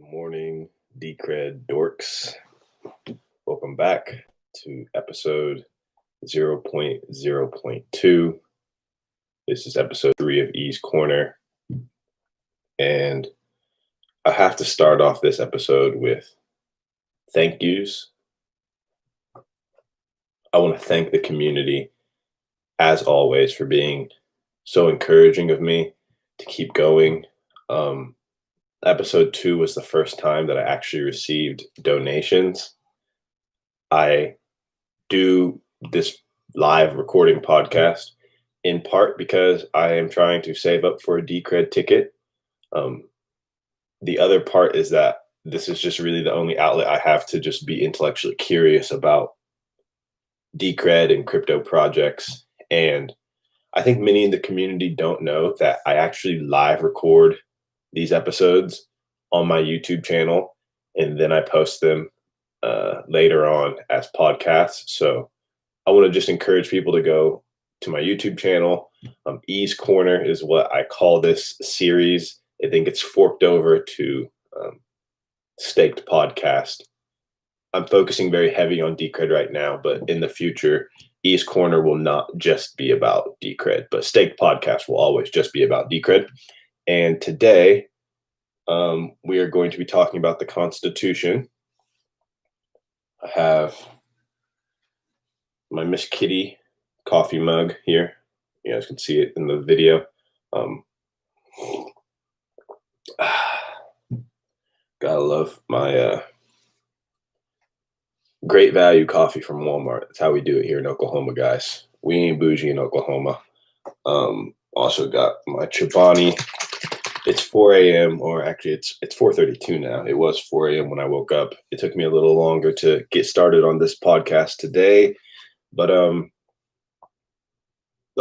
Morning, Decred dorks. Welcome back to episode 0.0.2. This is episode 3 of E's Corner. And I have to start off this episode with thank yous. I want to thank the community, as always, for being so encouraging of me to keep going. Episode 2 was the first time that I actually received donations. I do this live recording podcast in part because I am trying to save up for a Decred ticket. The other part is that this is just really the only outlet I have to just be intellectually curious about Decred and crypto projects. And I think many in the community don't know that I actually live record these episodes on my YouTube channel, and then I post them later on as podcasts. So I want to just encourage people to go to my YouTube channel. E's Corner is what I call this series. I think it's forked over to Staked Podcast. I'm focusing very heavy on Decred right now, but in the future, E's Corner will not just be about Decred, but Staked Podcast will always just be about Decred. And today, we are going to be talking about the Constitution. I have my Miss Kitty coffee mug here. You guys can see it in the video. Gotta love my great value coffee from Walmart. That's how we do it here in Oklahoma, guys. We ain't bougie in Oklahoma. Also got my Chobani. It's 4 a.m. or actually it's 4:32 now. It was 4 a.m. when I woke up. It took me a little longer to get started on this podcast today, but the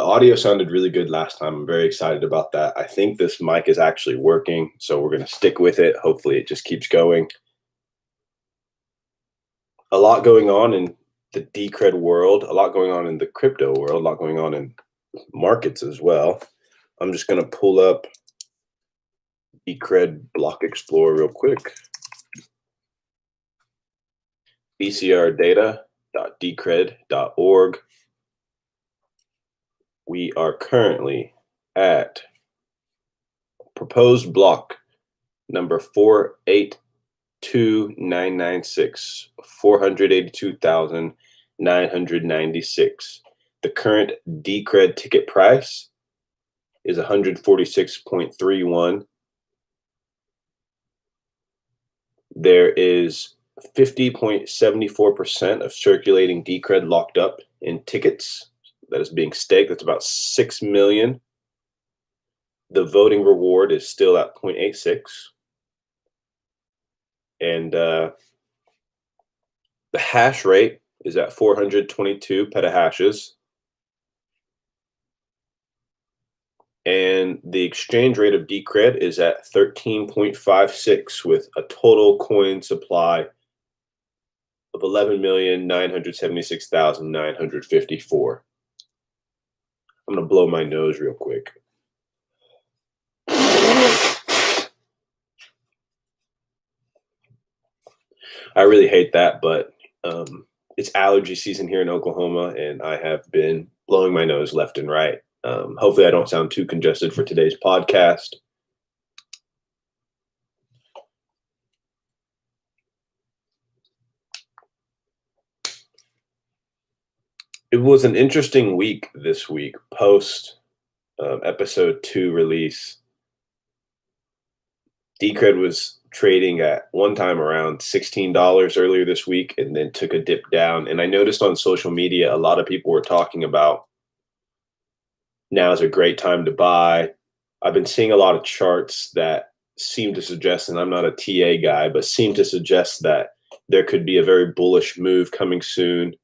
audio sounded really good last time. I'm very excited about that. I think this mic is actually working, so we're going to stick with it. Hopefully it just keeps going. A lot going on in the Decred world, a lot going on in the crypto world, a lot going on in markets as well. I'm just going to pull up Decred Block Explorer real quick. bcrdata.decred.org. We are currently at proposed block number 482,996, 482,996. The current Decred ticket price is 146.31. There is 50.74% of circulating Decred locked up in tickets that is being staked. That's about 6 million. The voting reward is still at 0.86. And the hash rate is at 422 petahashes. And the exchange rate of Decred is at 13.56 with a total coin supply of 11,976,954. I'm going to blow my nose real quick. I really hate that, but it's allergy season here in Oklahoma, and I have been blowing my nose left and right. Hopefully I don't sound too congested for today's podcast. It was an interesting week this week, post episode 2 release. Decred was trading at one time around $16 earlier this week and then took a dip down. And I noticed on social media, a lot of people were talking about now is a great time to buy. I've been seeing a lot of charts that seem to suggest, and I'm not a TA guy, but seem to suggest that there could be a very bullish move coming soon.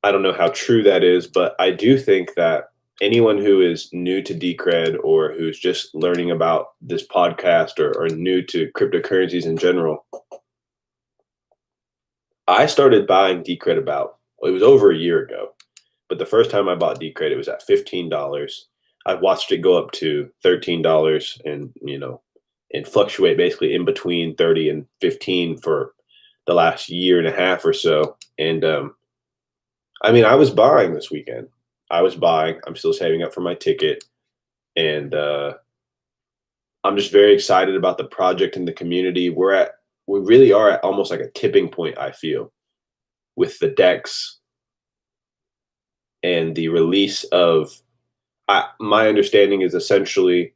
I don't know how true that is, but I do think that anyone who is new to Decred or who's just learning about this podcast or new to cryptocurrencies in general, I started buying Decred it was over a year ago. But the first time I bought Decred, it was at $15. I've watched it go up to $13, and and fluctuate basically in between 30 and 15 for the last year and a half or so. And I mean, I was buying this weekend. I was buying. I'm still saving up for my ticket, and I'm just very excited about the project and the community. We really are at almost like a tipping point, I feel, with the decks and the release of. My understanding is essentially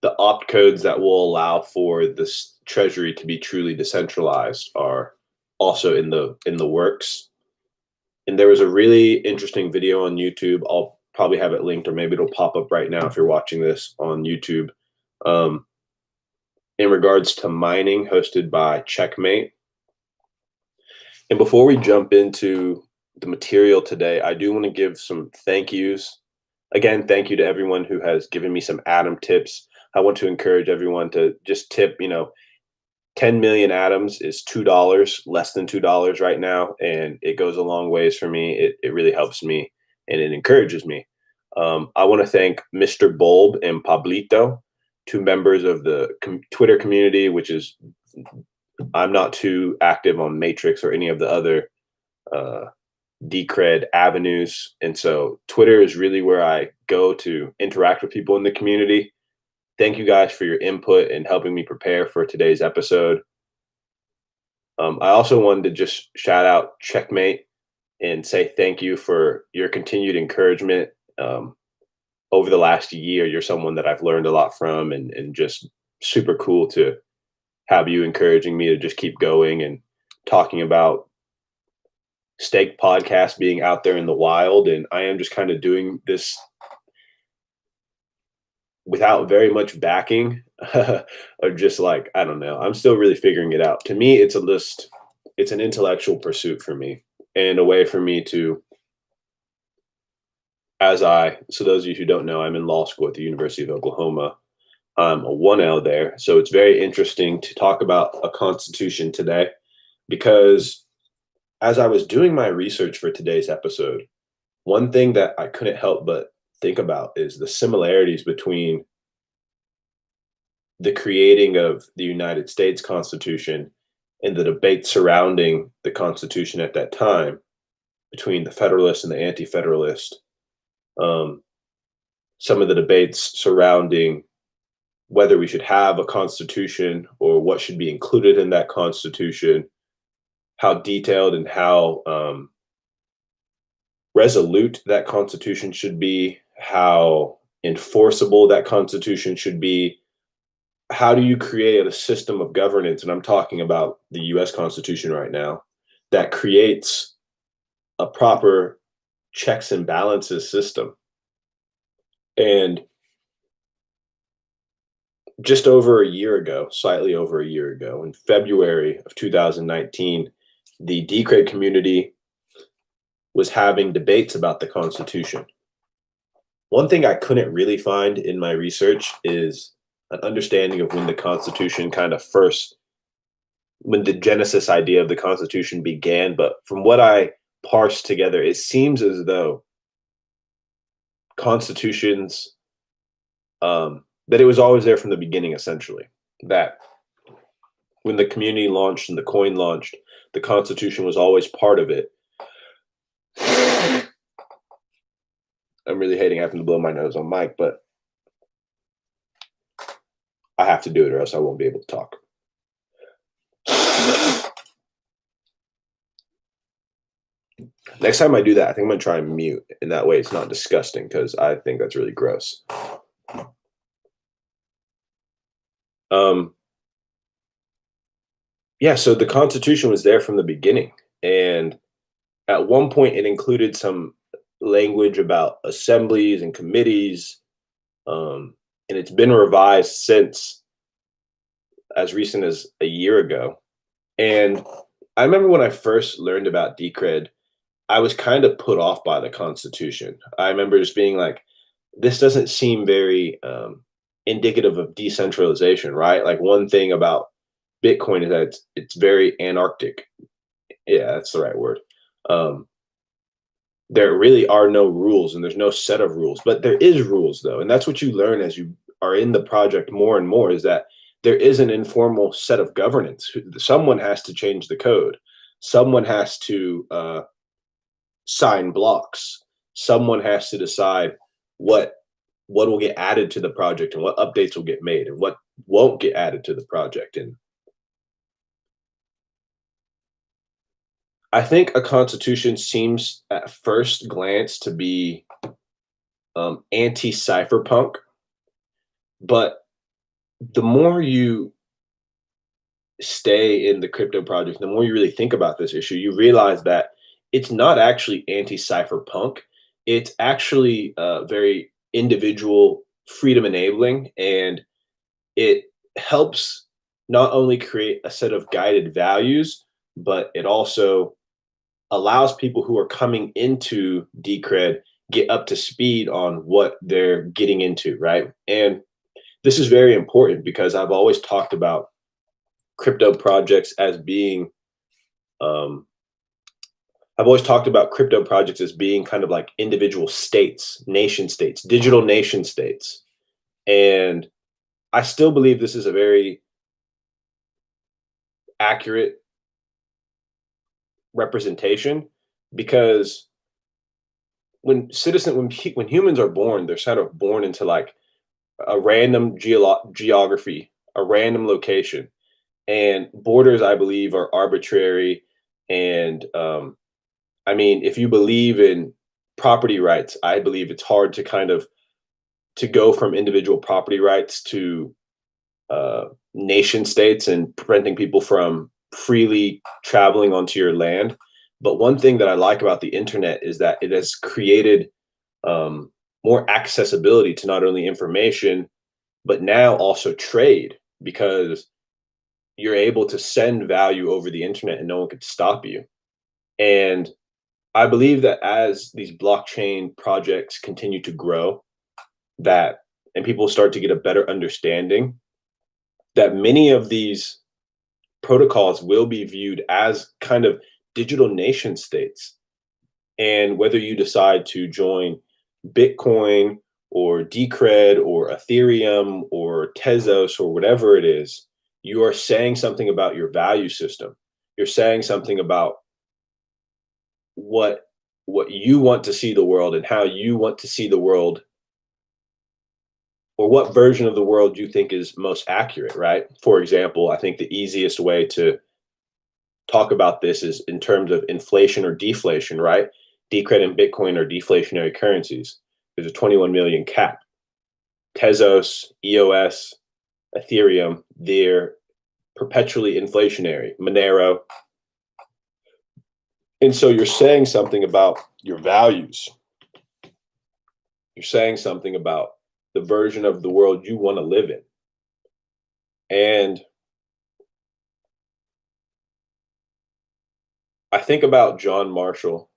the opt codes that will allow for this treasury to be truly decentralized are also in the works. And there was a really interesting video on YouTube. I'll probably have it linked, or maybe it'll pop up right now if you're watching this on YouTube. Um, in regards to mining, hosted by Checkmate. And before we jump into the material today, I do want to give some thank yous. Again, thank you to everyone who has given me some Atom tips. I want to encourage everyone to just tip, 10 million atoms is $2, less than $2 right now, and it goes a long ways for me. It really helps me and it encourages me. I want to thank Mr. Bulb and Pablito, two members of the Twitter community, which is I'm not too active on Matrix or any of the other Decred avenues, and so Twitter is really where I go to interact with people in the community. Thank you guys for your input and helping me prepare for today's episode. I also wanted to just shout out Checkmate and say thank you for your continued encouragement. Over the last year, you're someone that I've learned a lot from, and just super cool to have you encouraging me to just keep going and talking about Stake podcast being out there in the wild. And I am just kind of doing this without very much backing or just like, I don't know. I'm still really figuring it out. To me, it's an intellectual pursuit for me and a way for me to, so those of you who don't know, I'm in law school at the University of Oklahoma. I'm a 1L there. So it's very interesting to talk about a constitution today, because as I was doing my research for today's episode, one thing that I couldn't help but think about is the similarities between the creating of the United States Constitution and the debate surrounding the Constitution at that time between the Federalist and the Anti-Federalist. Some of the debates surrounding whether we should have a constitution or what should be included in that constitution, how detailed and how resolute that constitution should be, how enforceable that constitution should be. How do you create a system of governance? And I'm talking about the US Constitution right now, that creates a proper checks and balances system. And just over a year ago, slightly over a year ago, in February of 2019, the Decred community was having debates about the Constitution. One thing I couldn't really find in my research is an understanding of when the Constitution when the genesis idea of the Constitution began. But from what I parsed together, it seems as though constitutions, that it was always there from the beginning, essentially. That when the community launched and the coin launched, the Constitution was always part of it. I'm really hating having to blow my nose on mic, but I have to do it or else I won't be able to talk. Next time I do that, I think I'm going to try and mute. And that way it's not disgusting, because I think that's really gross. Yeah, so the Constitution was there from the beginning. And at one point, it included some language about assemblies and committees. And it's been revised since, as recent as a year ago. And I remember when I first learned about Decred, I was kind of put off by the Constitution. I remember just being like, this doesn't seem very indicative of decentralization, right? Like, one thing about Bitcoin is that it's very anarchic. Yeah, that's the right word. There really are no rules, and there's no set of rules, but there is rules, though. And that's what you learn as you are in the project more and more, is that there is an informal set of governance. Someone has to change the code. Someone has to sign blocks. Someone has to decide what what will get added to the project and what updates will get made and what won't get added to the project. And I think a constitution seems at first glance to be anti-cypherpunk, but the more you stay in the crypto project, the more you really think about this issue, you realize that it's not actually anti-cypherpunk. It's actually very individual freedom enabling, and it helps not only create a set of guided values, but it also allows people who are coming into Decred get up to speed on what they're getting into, right? And this is very important because crypto projects as being um, I've always talked about crypto projects as being kind of like individual states, nation states, digital nation states. And I still believe this is a very accurate representation because when humans are born, they're sort of born into like a random geography, a random location, and borders, I believe, are arbitrary. And I mean, if you believe in property rights, I believe it's hard to kind of to go from individual property rights to nation states and preventing people from freely traveling onto your land. But one thing that I like about the internet is that it has created um, more accessibility to not only information, but now also trade because you're able to send value over the internet and no one could stop you. And I believe that as these blockchain projects continue to grow, that and people start to get a better understanding that many of these protocols will be viewed as kind of digital nation states. And whether you decide to join Bitcoin or Decred or Ethereum or Tezos or whatever it is, you are saying something about your value system. You're saying something about what what you want to see the world and how you want to see the world, or what version of the world you think is most accurate, right? For example, I think the easiest way to talk about this is in terms of inflation or deflation, right? Decred and Bitcoin are deflationary currencies. There's a 21 million cap. Tezos, EOS, Ethereum, they're perpetually inflationary. Monero. And so you're saying something about your values. You're saying something about the version of the world you want to live in. And I think about John Marshall,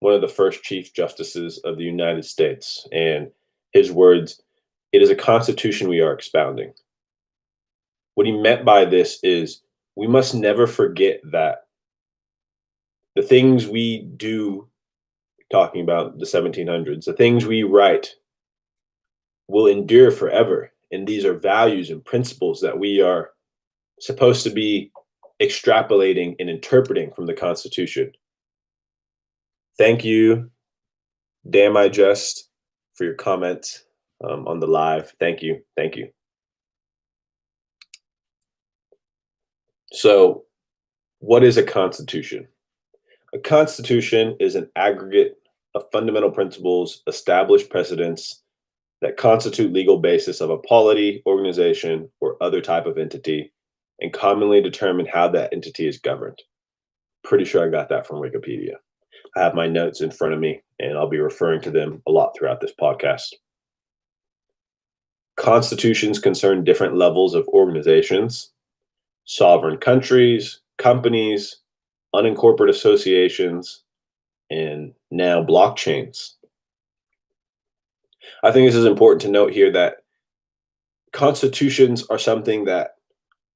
one of the first Chief Justices of the United States, and his words, "It is a constitution we are expounding." What he meant by this is we must never forget that the things we do, talking about the 1700s, the things we write will endure forever. And these are values and principles that we are supposed to be extrapolating and interpreting from the Constitution. Thank you, Damn I Just, for your comments on the live. Thank you. Thank you. So, what is a constitution? A constitution is an aggregate of fundamental principles, established precedents that constitute legal basis of a polity, organization, or other type of entity, and commonly determine how that entity is governed. Pretty sure I got that from Wikipedia. I have my notes in front of me, and I'll be referring to them a lot throughout this podcast. Constitutions concern different levels of organizations, sovereign countries, companies, unincorporated associations, and now blockchains. I think this is important to note here that constitutions are something that,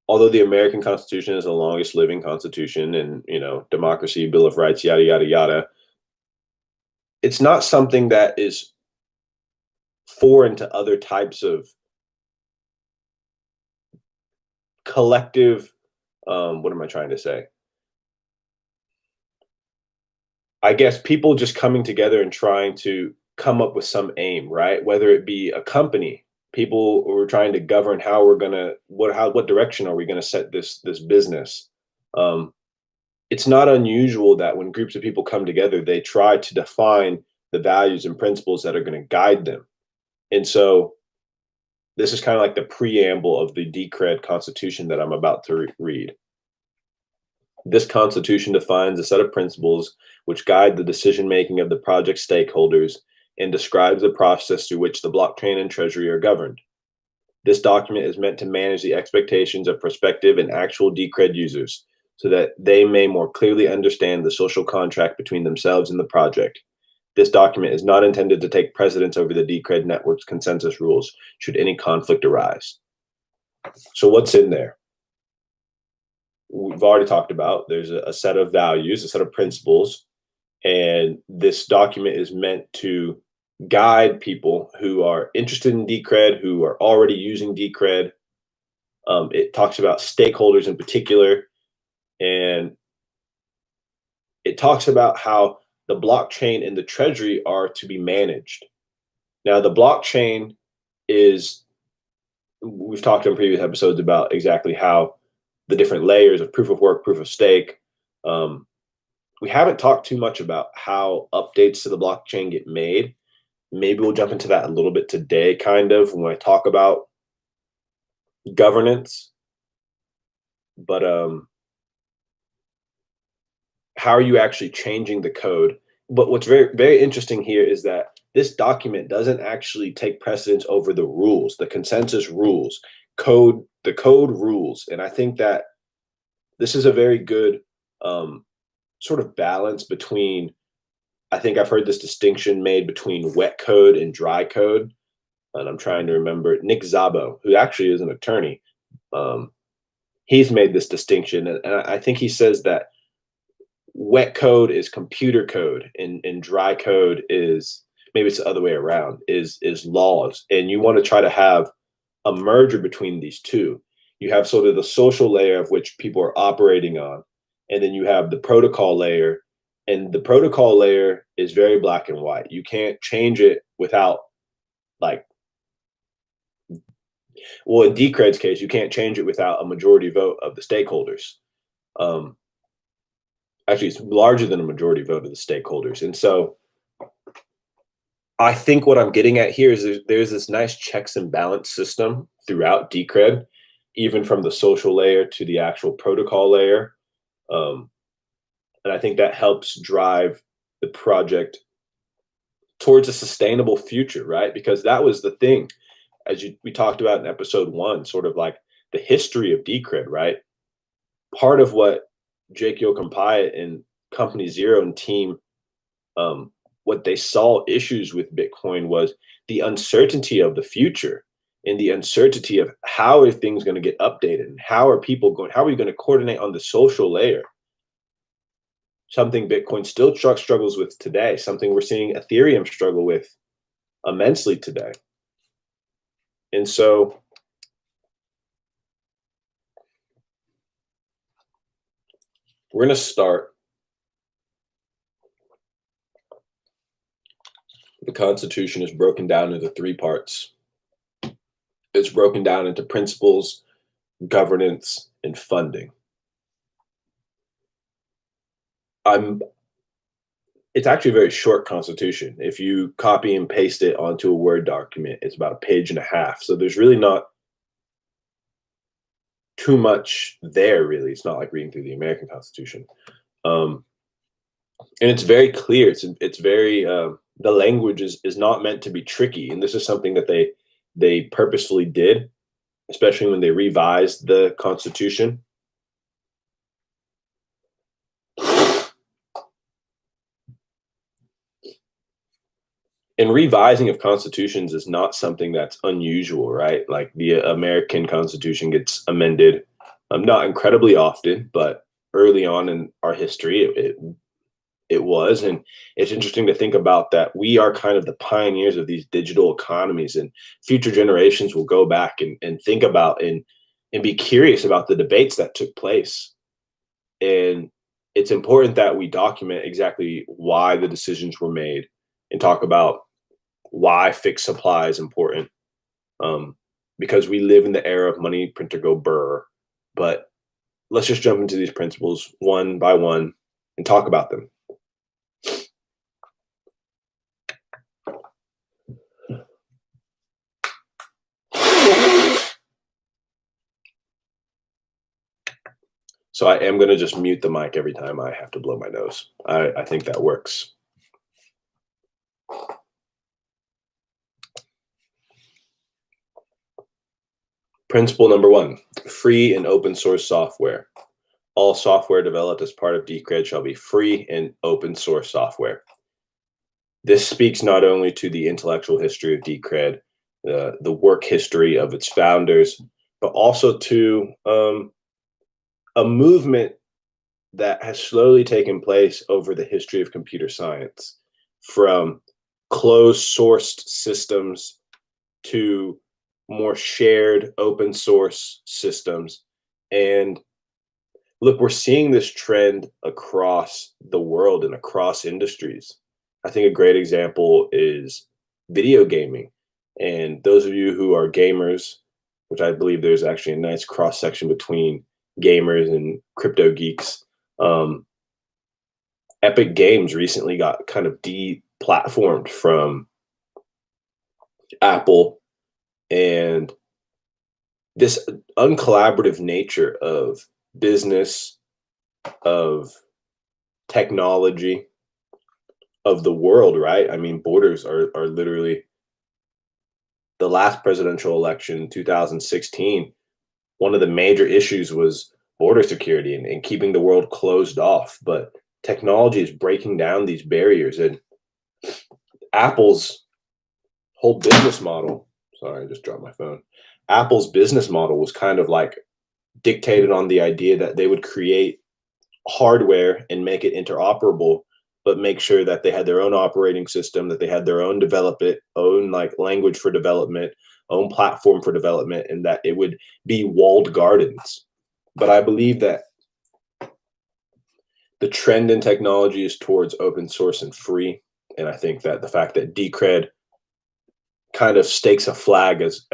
although the American Constitution is the longest living constitution and, democracy, Bill of Rights, yada, yada, yada, it's not something that is foreign to other types of collective, what am I trying to say? I guess people just coming together and trying to come up with some aim, right? Whether it be a company, people who are trying to govern how we're gonna what direction are we gonna set this business. Um, it's not unusual that when groups of people come together, they try to define the values and principles that are going to guide them. And so this is kind of like the preamble of the Decred Constitution that I'm about to read. This constitution defines a set of principles which guide the decision making of the project stakeholders and describes the process through which the blockchain and treasury are governed. This document is meant to manage the expectations of prospective and actual Decred users so that they may more clearly understand the social contract between themselves and the project. This document is not intended to take precedence over the Decred network's consensus rules should any conflict arise. So what's in there? We've already talked about there's a set of values, a set of principles, and this document is meant to guide people who are interested in Decred, who are already using Decred. It talks about stakeholders in particular, and it talks about how the blockchain and the treasury are to be managed. Now, the blockchain is, we've talked in previous episodes about exactly how the different layers of proof of work, proof of stake. We haven't talked too much about how updates to the blockchain get made. Maybe we'll jump into that a little bit today, kind of, when I talk about governance. But how are you actually changing the code? But what's very, very interesting here is that this document doesn't actually take precedence over the rules, the consensus rules, the code rules. And I think that this is a very good sort of balance between, I think I've heard this distinction made between wet code and dry code. And I'm trying to remember Nick Szabo, who actually is an attorney. He's made this distinction. And I think he says that wet code is computer code and dry code is, maybe it's the other way around, is laws. And you want to try to have a merger between these two. You have sort of the social layer of which people are operating on, and then you have the protocol layer. And the protocol layer is very black and white. You can't change it without, like, well, in Decred's case, you can't change it without a majority vote of the stakeholders. Actually, it's larger than a majority vote of the stakeholders. And so I think what I'm getting at here is there's this nice checks and balance system throughout Decred, even from the social layer to the actual protocol layer. And I think that helps drive the project towards a sustainable future, right? Because that was the thing, as we talked about in episode 1, sort of like the history of Decred, right? Part of what Jake Yoakum-Pyatt and Company Zero and team, what they saw issues with Bitcoin was the uncertainty of the future and the uncertainty of how are things going to get updated and how are we going to coordinate on the social layer? Something Bitcoin still struggles with today, something we're seeing Ethereum struggle with immensely today. And so we're going to start. The Constitution is broken down into 3 parts. It's broken down into principles, governance, and funding. It's actually a very short constitution. If you copy and paste it onto a Word document, it's about 1.5 pages. So there's really not too much there, really. It's not like reading through the American Constitution. And it's very clear. It's very, the language is not meant to be tricky. And this is something that they purposefully did, especially when they revised the Constitution. And revising of constitutions is not something that's unusual, right? Like the American Constitution gets amended, not incredibly often, but early on in our history, it was. And it's interesting to think about that we are kind of the pioneers of these digital economies, and future generations will go back and think about and and be curious about the debates that took place. And it's important that we document exactly why the decisions were made and talk about why fixed supply is important. Um, because we live in the era of money printer go burr. But let's just jump into these principles one by one and talk about them. So I am going to just mute the mic every time I have to blow my nose. I think that works. Principle number one, free and open source software. All software developed as part of Decred shall be free and open source software. This speaks not only to the intellectual history of Decred, the work history of its founders, but also to a movement that has slowly taken place over the history of computer science, from closed sourced systems to more shared open source systems. And look, we're seeing this trend across the world and across industries. I think a great example is video gaming. And those of you who are gamers, which I believe there's actually a nice cross section between gamers and crypto geeks. Epic Games recently got kind of deplatformed from Apple, and this uncollaborative nature of business, of technology, of the world, right? I mean, borders are literally the last presidential election, 2016. One of the major issues was border security and keeping the world closed off. But technology is breaking down these barriers, and Apple's whole business model. Sorry, I just dropped my phone. Apple's business model was kind of like dictated on the idea that they would create hardware and make it interoperable, but make sure that they had their own operating system, that they had their own development, own like language for development, own platform for development, and that it would be walled gardens. But I believe that the trend in technology is towards open source and free. And I think that the fact that Decred kind of stakes a flag as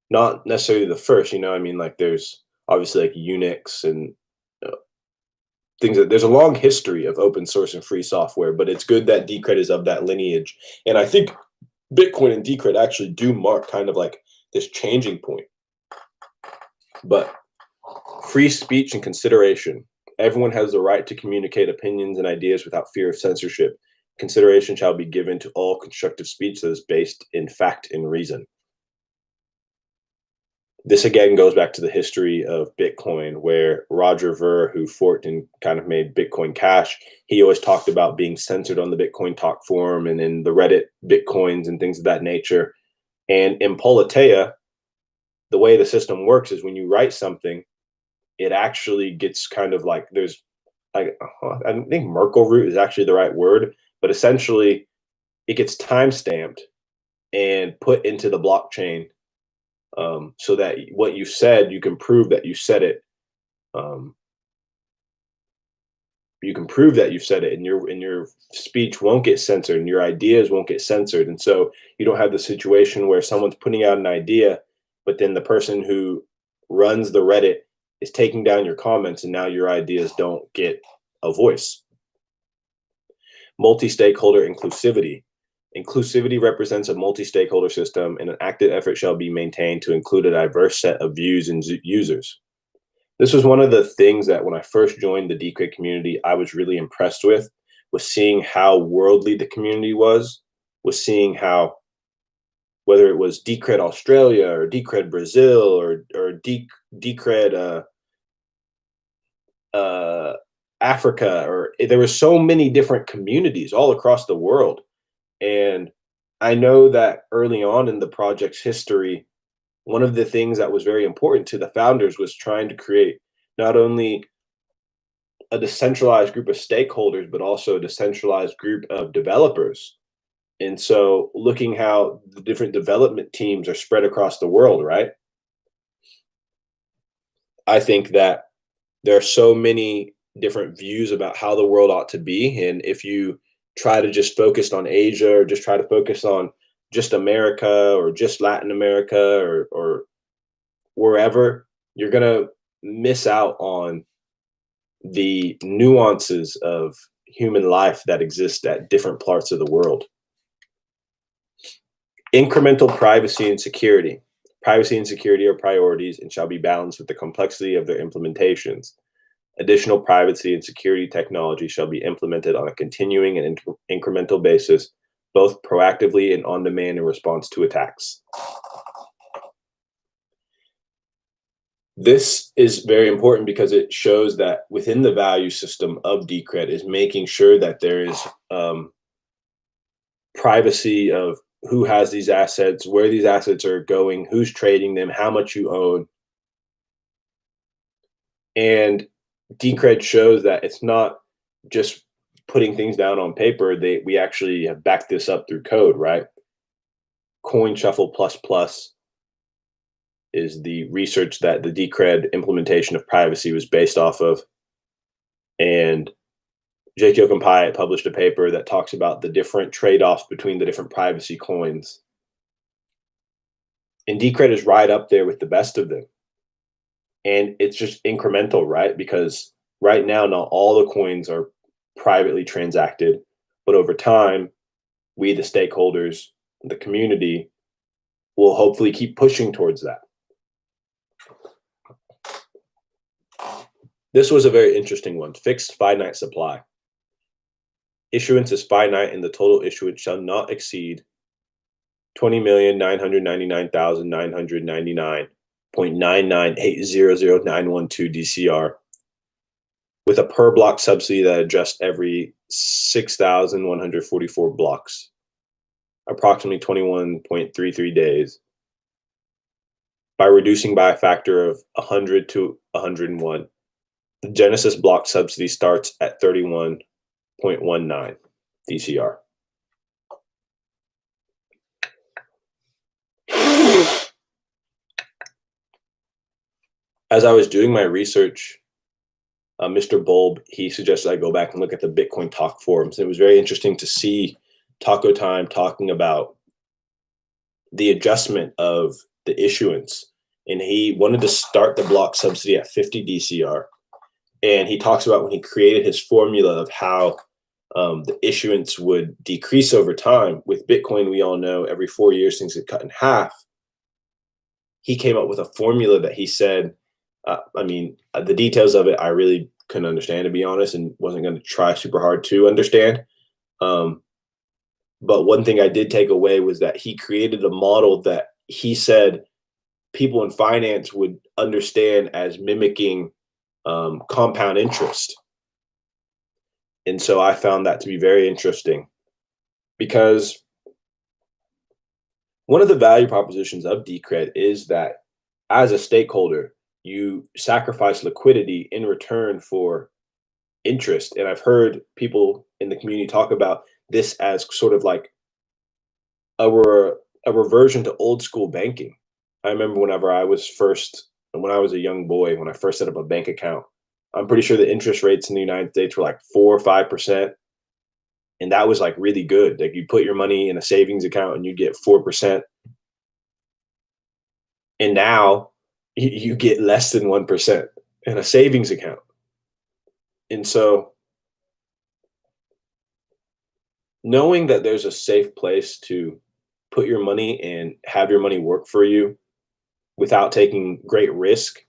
not necessarily the first, I mean, like there's obviously like Unix and things that there's a long history of open source and free software, but it's good that Decred is of that lineage. And I think Bitcoin and Decred actually do mark kind of like this changing point. But free speech and consideration. Everyone has the right to communicate opinions and ideas without fear of censorship. Consideration shall be given to all constructive speech that is based in fact and reason. This again goes back to the history of Bitcoin, where Roger Ver, who forked and kind of made Bitcoin Cash, he always talked about being censored on the Bitcoin Talk forum and in the Reddit Bitcoins and things of that nature. And in Politeia, the way the system works is when you write something, it actually gets kind of like there's like I think Merkle root is actually the right word, but essentially it gets time stamped and put into the blockchain, so that what you said, you can prove that you said it. Um, you can prove that you've said it, and your speech won't get censored, and your ideas won't get censored, and so you don't have the situation where someone's putting out an idea, but then the person who runs the Reddit is taking down your comments, and now your ideas don't get a voice. Multi-stakeholder inclusivity. Inclusivity represents a multi-stakeholder system, and an active effort shall be maintained to include a diverse set of views and users. This was one of the things that when I first joined the Decred community, I was really impressed with, was seeing how worldly the community was seeing how, whether it was Decred Australia or Decred Brazil or Decred Africa, or there were so many different communities all across the world. And I know that early on in the project's history, one of the things that was very important to the founders was trying to create not only a decentralized group of stakeholders, but also a decentralized group of developers. And so looking how the different development teams are spread across the world, right? I think that there are so many different views about how the world ought to be. And if you try to just focus on Asia or just try to focus on just America or just Latin America or wherever, you're going to miss out on the nuances of human life that exist at different parts of the world. Incremental privacy and security. Privacy and security are priorities and shall be balanced with the complexity of their implementations. Additional privacy and security technology shall be implemented on a continuing and incremental basis, both proactively and on demand in response to attacks. This is very important because it shows that within the value system of Decred is making sure that there is privacy of who has these assets, where these assets are going, who's trading them, how much you own. And Decred shows that it's not just putting things down on paper. We actually have backed this up through code, right? CoinShuffle Plus Plus is the research that the Decred implementation of privacy was based off of. And J.K. Kampai published a paper that talks about the different trade-offs between the different privacy coins. And Decred is right up there with the best of them. And it's just incremental, right? Because right now, not all the coins are privately transacted, but over time, we, the stakeholders, the community, will hopefully keep pushing towards that. This was a very interesting one. Fixed finite supply. Issuance is finite and the total issuance shall not exceed 20,999,999.99800,912 DCR with a per block subsidy that adjusts every 6,144 blocks, approximately 21.33 days, by reducing by a factor of 100 to 101. The Genesis block subsidy starts at 31.19 DCR. As I was doing my research, Mr. Bulb, he suggested I go back and look at the Bitcoin Talk forums. It was very interesting to see Taco Time talking about the adjustment of the issuance. And he wanted to start the block subsidy at 50 DCR. And he talks about when he created his formula of how the issuance would decrease over time. With Bitcoin, we all know every 4 years things get cut in half. He came up with a formula that he said, the details of it I really couldn't understand, to be honest, and wasn't going to try super hard to understand. But one thing I did take away was that he created a model that he said people in finance would understand as mimicking compound interest. And so I found that to be very interesting because one of the value propositions of Decred is that as a stakeholder, you sacrifice liquidity in return for interest. And I've heard people in the community talk about this as sort of like a reversion to old school banking. I remember when I was a young boy, when I first set up a bank account, I'm pretty sure the interest rates in the United States were like 4 or 5%. And that was like really good. Like you put your money in a savings account and you get 4%. And now you get less than 1% in a savings account. And so knowing that there's a safe place to put your money and have your money work for you without taking great risk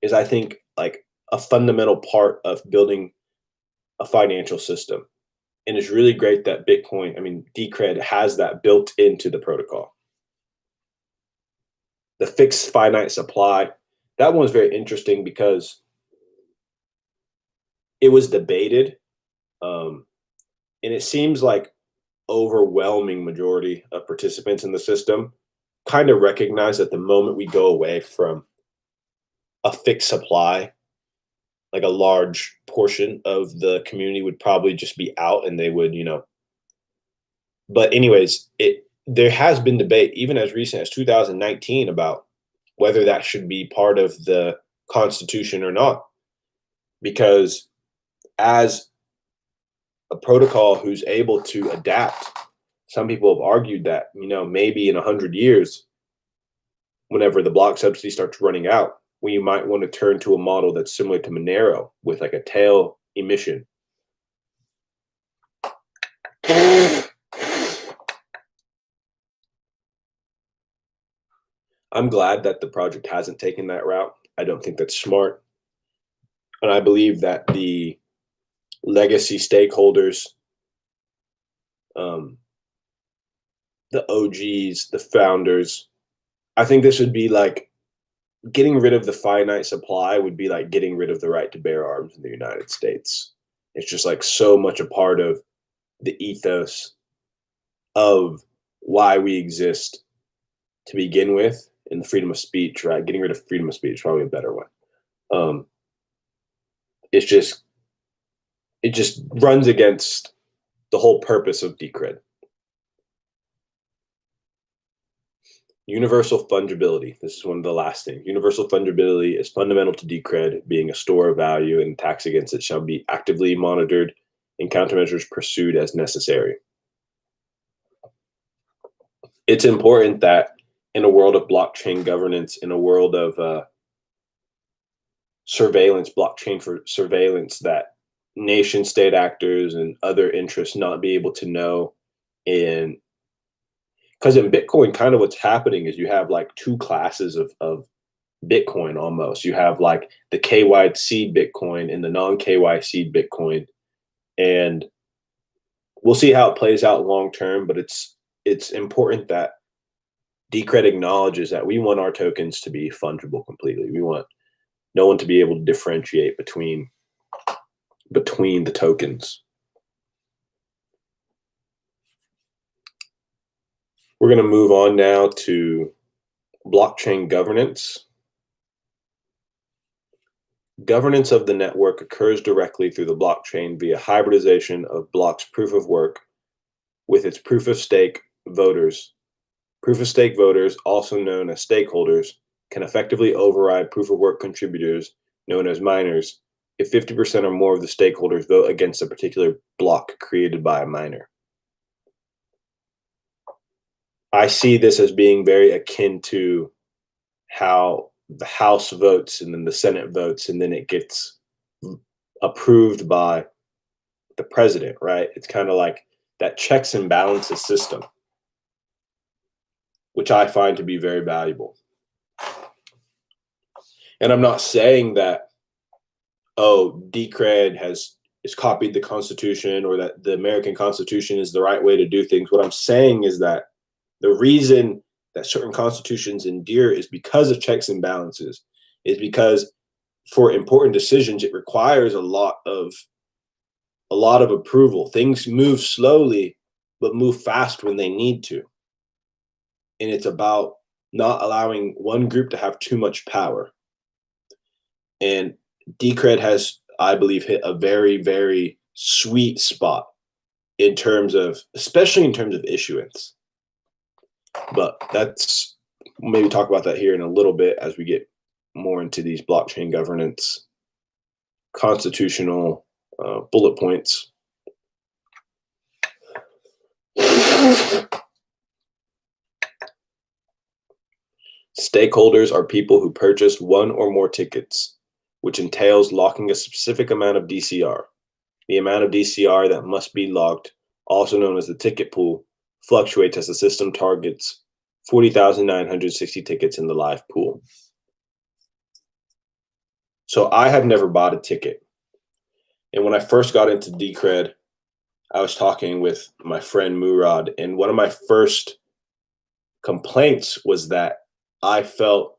is, I think, like a fundamental part of building a financial system. And it's really great that Decred has that built into the protocol. The fixed finite supply, that one was very interesting because it was debated. And it seems like overwhelming majority of participants in the system kind of recognize that the moment we go away from a fixed supply, like a large portion of the community would probably just be out and they would, but anyways, there has been debate even as recent as 2019 about whether that should be part of the constitution or not. Because as a protocol who's able to adapt, some people have argued that, maybe in 100 years, whenever the block subsidy starts running out, we might want to turn to a model that's similar to Monero with like a tail emission. I'm glad that the project hasn't taken that route. I don't think that's smart. And I believe that the legacy stakeholders, the OGs, the founders, I think this would be like getting rid of the finite supply would be like getting rid of the right to bear arms in the United States. It's just like so much a part of the ethos of why we exist to begin with, and the freedom of speech, right? Getting rid of freedom of speech is probably a better one. It just runs against the whole purpose of Decred. Universal fungibility. This is one of the last things. Universal fungibility is fundamental to Decred, being a store of value, and attacks against it shall be actively monitored and countermeasures pursued as necessary. It's important that in a world of blockchain governance, in a world of surveillance, blockchain for surveillance, that nation state actors and other interests not be able to know because in Bitcoin, kind of what's happening is you have like two classes of Bitcoin almost. You have like the KYC Bitcoin and the non-KYC Bitcoin. And we'll see how it plays out long term, but it's important that Decred acknowledges that we want our tokens to be fungible completely. We want no one to be able to differentiate between the tokens. We're going to move on now to blockchain governance. Governance of the network occurs directly through the blockchain via hybridization of blocks' proof of work with its proof of stake voters. Proof of stake voters, also known as stakeholders, can effectively override proof of work contributors, known as miners, if 50% or more of the stakeholders vote against a particular block created by a miner. I see this as being very akin to how the House votes and then the Senate votes and then it gets approved by the president, right? It's kind of like that checks and balances system, which I find to be very valuable. And I'm not saying that, Decred has copied the Constitution or that the American Constitution is the right way to do things. What I'm saying is that the reason that certain constitutions endure is because of checks and balances, is because for important decisions, it requires a lot of approval. Things move slowly, but move fast when they need to. And it's about not allowing one group to have too much power. And Decred has, I believe, hit a very, very sweet spot in terms of, especially in terms of issuance. But that's, maybe talk about that here in a little bit as we get more into these blockchain governance constitutional bullet points. Stakeholders are people who purchase one or more tickets, which entails locking a specific amount of DCR. The amount of DCR that must be locked, also known as the ticket pool, fluctuates as the system targets 40,960 tickets in the live pool. So I have never bought a ticket. And when I first got into Decred, I was talking with my friend Murad, and one of my first complaints was that I felt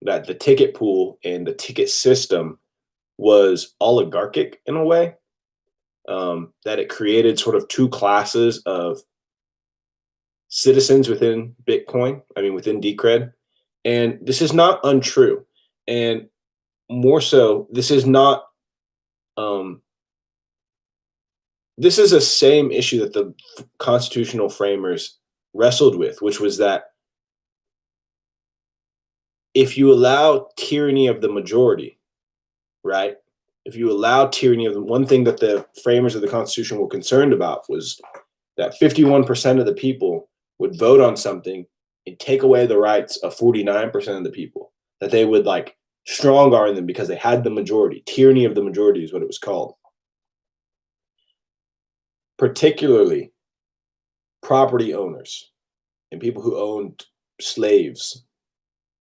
that the ticket pool and the ticket system was oligarchic in a way, that it created sort of two classes of citizens within Bitcoin, within Decred. And this is not untrue. And more so, this is not, this is the same issue that the constitutional framers wrestled with, which was that if you allow tyranny of the majority, right? If you allow tyranny of the one thing that the framers of the Constitution were concerned about was that 51% of the people would vote on something and take away the rights of 49% of the people, that they would like strong arm them because they had the majority. Tyranny of the majority is what it was called. Particularly property owners and people who owned slaves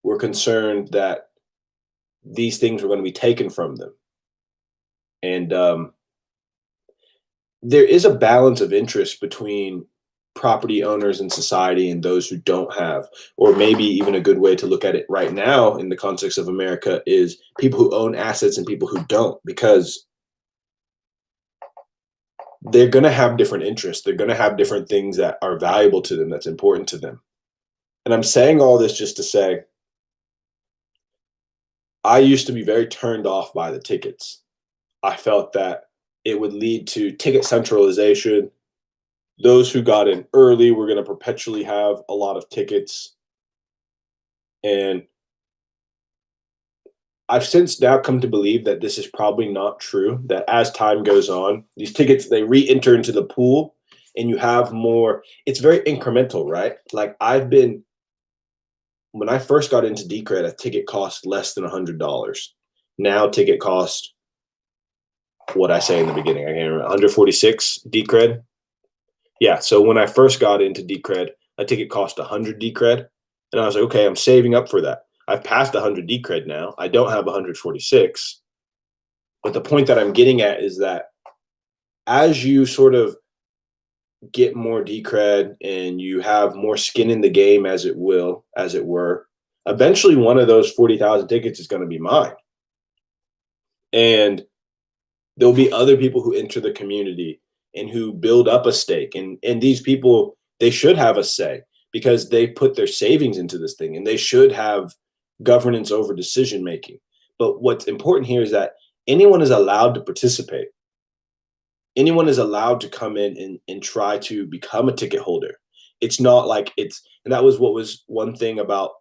were concerned that these things were going to be taken from them. And there is a balance of interest between property owners in society and those who don't have, or maybe even a good way to look at it right now in the context of America is people who own assets and people who don't, because they're going to have different interests. They're going to have different things that are valuable to them, that's important to them. And I'm saying all this just to say, I used to be very turned off by the tickets. I felt that it would lead to ticket centralization. Those who got in early were going to perpetually have a lot of tickets. And I've since now come to believe that this is probably not true, that as time goes on, these tickets, they re-enter into the pool and you have more, it's very incremental, right? Like when I first got into Decred, a ticket cost less than $100. Now ticket cost, what I say in the beginning, I can't remember, 146 Decred. Yeah, so when I first got into Decred, a ticket cost 100 Decred. And I was like, okay, I'm saving up for that. I've passed 100 Decred now. I don't have 146. But the point that I'm getting at is that as you sort of get more Decred and you have more skin in the game, as it were, eventually one of those 40,000 tickets is going to be mine. And there'll be other people who enter the community and who build up a stake. And these people, they should have a say because they put their savings into this thing and they should have governance over decision making. But what's important here is that anyone is allowed to participate. Anyone is allowed to come in and try to become a ticket holder. It's not like and that was what was one thing about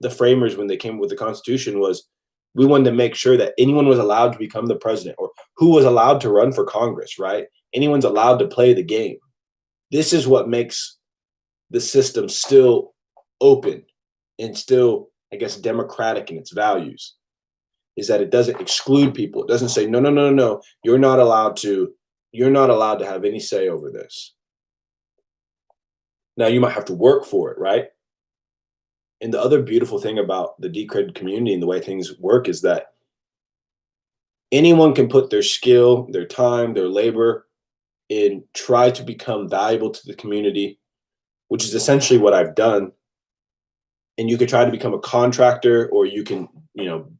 the framers when they came with the Constitution was we wanted to make sure that anyone was allowed to become the president or who was allowed to run for Congress, right? Anyone's allowed to play the game. This is what makes the system still open and still, I guess, democratic in its values, is that it doesn't exclude people. It doesn't say, no, no, no, no, no, you're not allowed to have any say over this. Now you might have to work for it, right? And the other beautiful thing about the Decred community and the way things work is that anyone can put their skill, their time, their labor and try to become valuable to the community, which is essentially what I've done. And you could try to become a contractor, or you can,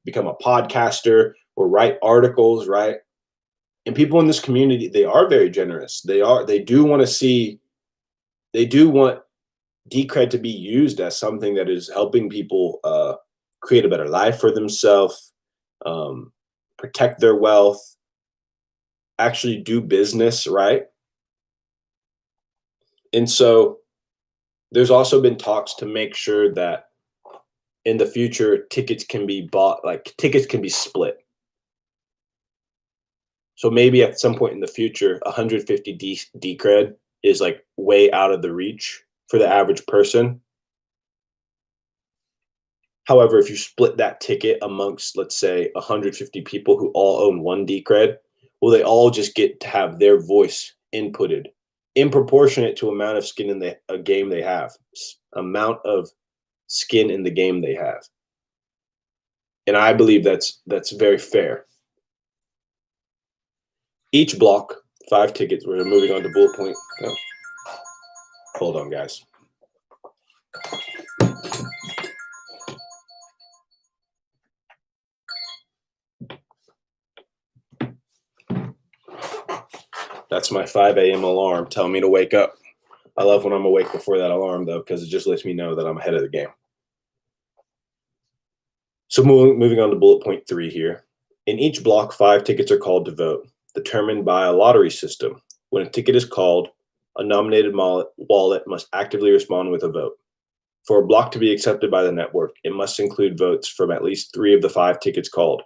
become a podcaster or write articles, right? And people in this community, they are very generous. They do want Decred to be used as something that is helping people create a better life for themselves, protect their wealth, actually do business, right? And so there's also been talks to make sure that in the future tickets can be bought, like tickets can be split. So maybe at some point in the future, 150 Decred is like way out of the reach for the average person. However, if you split that ticket amongst, let's say, 150 people who all own one Decred, well, they all just get to have their voice inputted in proportionate to amount of skin in the game they have, amount of skin in the game they have. And I believe that's very fair. Each block, 5 tickets. We're moving on to bullet point. Oh. Hold on, guys. That's my 5 a.m. alarm telling me to wake up. I love when I'm awake before that alarm, though, because it just lets me know that I'm ahead of the game. So moving on to bullet point 3 here. In each block, 5 tickets are called to vote, determined by a lottery system. When a ticket is called, a nominated wallet must actively respond with a vote. For a block to be accepted by the network, it must include votes from at least 3 of the 5 tickets called.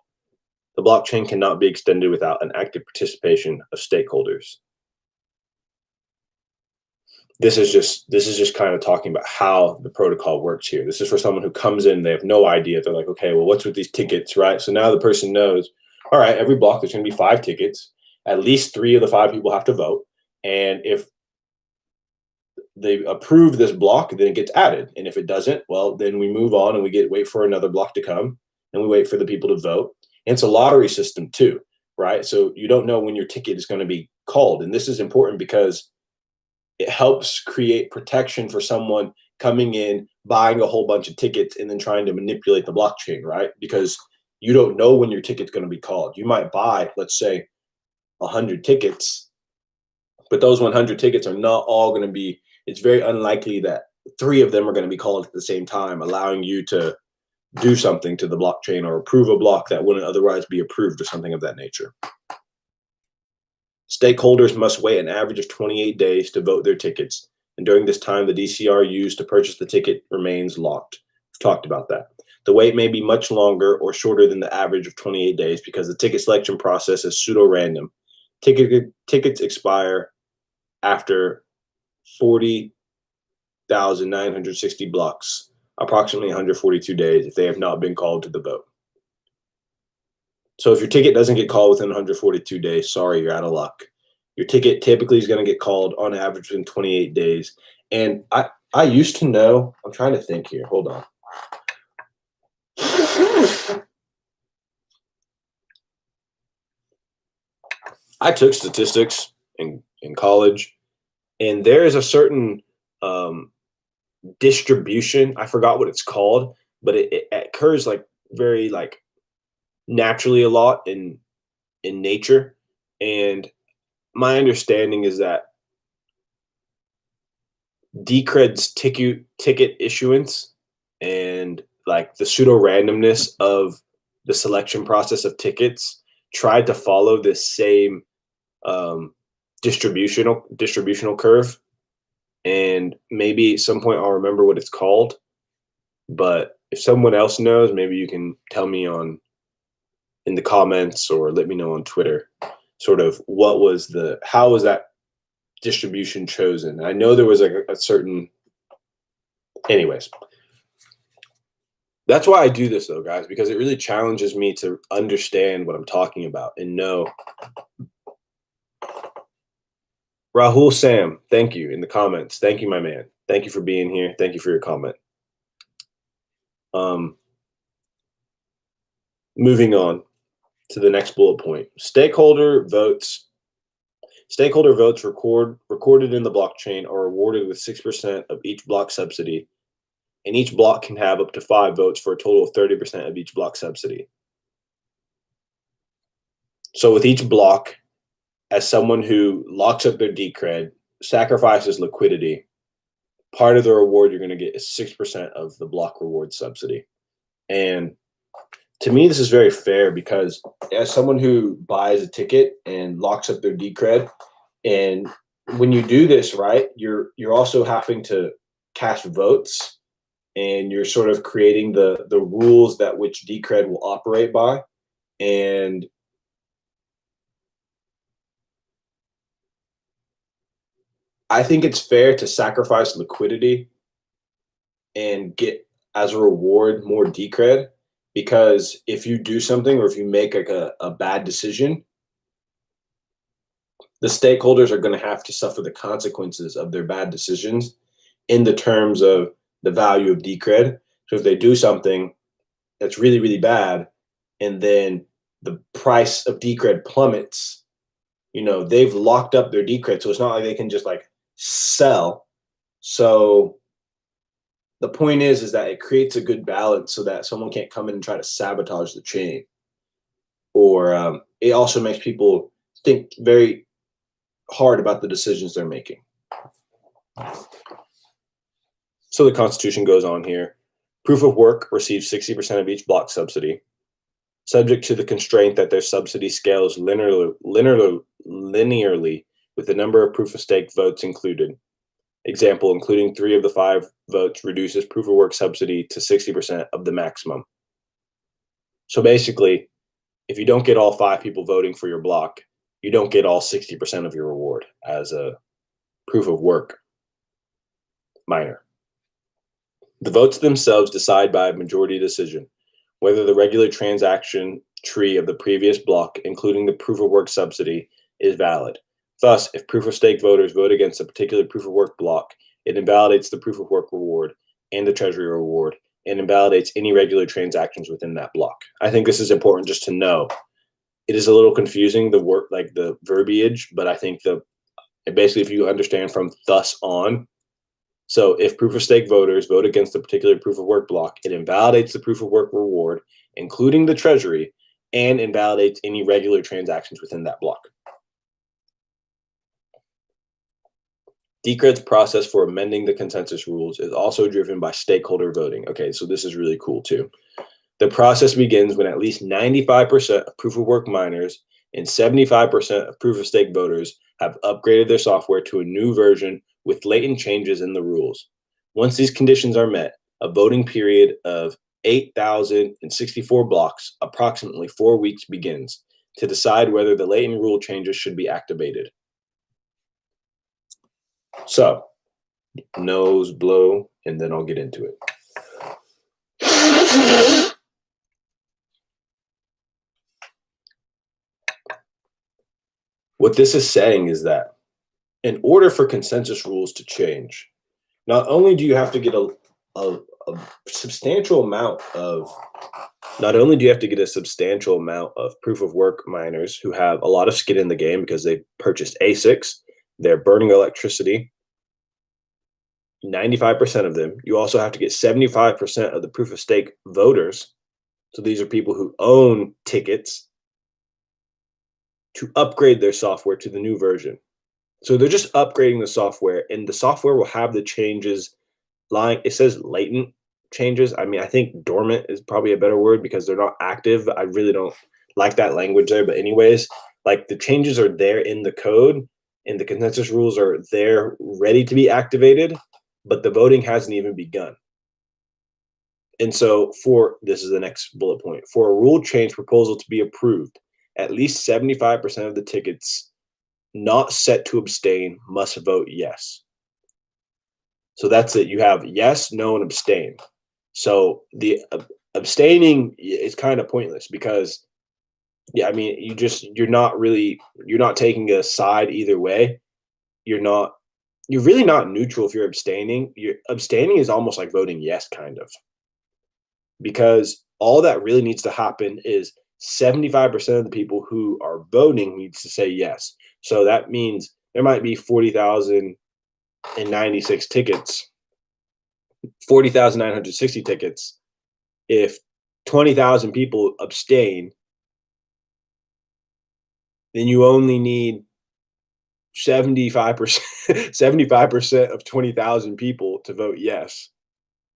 The blockchain cannot be extended without an active participation of stakeholders. This is just kind of talking about how the protocol works here. This is for someone who comes in, they have no idea. They're like, okay, well, what's with these tickets, right? So now the person knows, all right, every block there's going to be 5 tickets. At least 3 of the 5 people have to vote. And if they approve this block, then it gets added. And if it doesn't, well, then we move on and we wait for another block to come, and we wait for the people to vote. And it's a lottery system too, right? So you don't know when your ticket is going to be called. And this is important because it helps create protection for someone coming in, buying a whole bunch of tickets, and then trying to manipulate the blockchain, right? Because you don't know when your ticket's going to be called. You might buy, let's say, 100 tickets, but those 100 tickets are not all going to be, it's very unlikely that 3 of them are going to be called at the same time, allowing you to do something to the blockchain or approve a block that wouldn't otherwise be approved or something of that nature. Stakeholders must wait an average of 28 days to vote their tickets, and during this time, the DCR used to purchase the ticket remains locked. We've talked about that. The wait may be much longer or shorter than the average of 28 days because the ticket selection process is pseudo-random. Tickets expire after 40,960 blocks, approximately 142 days, if they have not been called to the vote. So if your ticket doesn't get called within 142 days, sorry, you're out of luck. Your ticket typically is going to get called on average within 28 days. And I used to know, I'm trying to think here. Hold on. I took statistics in college, and there is a certain distribution. I forgot what it's called, but it occurs like very like naturally a lot in nature. And my understanding is that Decred's ticket issuance and like the pseudo randomness of the selection process of tickets tried to follow this same distributional curve. And maybe at some point I'll remember what it's called, but if someone else knows, maybe you can tell me in the comments or let me know on Twitter, sort of how was that distribution chosen? I know there was like a certain, anyways. That's why I do this though, guys, because it really challenges me to understand what I'm talking about and know. Rahul Sam, thank you in the comments. Thank you, my man. Thank you for being here. Thank you for your comment. Moving on to the next bullet point. Stakeholder votes recorded in the blockchain are awarded with 6% of each block subsidy, and each block can have up to 5 votes for a total of 30% of each block subsidy. So with each block, as someone who locks up their Decred, sacrifices liquidity, part of the reward you're going to get is 6% of the block reward subsidy. And to me, this is very fair because as someone who buys a ticket and locks up their Decred, and when you do this, right, you're also having to cast votes, and you're sort of creating the rules that which Decred will operate by. And I think it's fair to sacrifice liquidity and get as a reward more Decred, because if you do something or if you make like a bad decision, the stakeholders are going to have to suffer the consequences of their bad decisions in the terms of the value of Decred. So if they do something that's really, really bad, and then the price of Decred plummets, they've locked up their Decred, so it's not like they can just like sell. So the point is that it creates a good balance so that someone can't come in and try to sabotage the chain. Or it also makes people think very hard about the decisions they're making. So the Constitution goes on here. Proof of work receives 60% of each block subsidy, subject to the constraint that their subsidy scales linearly with the number of proof of stake votes included. Example, including 3 of the 5 votes reduces proof of work subsidy to 60% of the maximum. So basically, if you don't get all 5 people voting for your block, you don't get all 60% of your reward as a proof of work minor. The votes themselves decide by majority decision whether the regular transaction tree of the previous block, including the proof of work subsidy, is valid. Thus, if proof of stake voters vote against a particular proof of work block, it invalidates the proof of work reward and the treasury reward and invalidates any regular transactions within that block. I think this is important just to know. It is a little confusing, the work, like the verbiage, but I think basically if you understand from thus on, so if proof of stake voters vote against a particular proof of work block, it invalidates the proof of work reward, including the treasury, and invalidates any regular transactions within that block. Decred's process for amending the consensus rules is also driven by stakeholder voting. Okay, so this is really cool too. The process begins when at least 95% of proof of work miners and 75% of proof of stake voters have upgraded their software to a new version with latent changes in the rules. Once these conditions are met, a voting period of 8,064 blocks, approximately 4 weeks, begins to decide whether the latent rule changes should be activated. So, nose blow, and then I'll get into it. What this is saying is that in order for consensus rules to change, not only do you have to get a substantial amount of proof of work miners who have a lot of skin in the game because they purchased ASICs, they're burning electricity, 95% of them. You also have to get 75% of the proof of stake voters. So these are people who own tickets to upgrade their software to the new version. So they're just upgrading the software, and the software will have the changes lying. It says latent changes. I mean, I think dormant is probably a better word because they're not active. I really don't like that language there. But anyways, like the changes are there in the code and the consensus rules are there ready to be activated, but the voting hasn't even begun. And so this is the next bullet point, for a rule change proposal to be approved, at least 75% of the tickets not set to abstain must vote yes. So that's it. You have yes, no, and abstain. So the abstaining is kind of pointless because, yeah, I mean, you're not taking a side either way. You're really not neutral if you're abstaining. Abstaining is almost like voting yes, kind of. Because all that really needs to happen is 75% of the people who are voting needs to say yes. So that means there might be 40,096 tickets, 40,960 tickets. If 20,000 people abstain, then you only need 75% of 20,000 people to vote yes.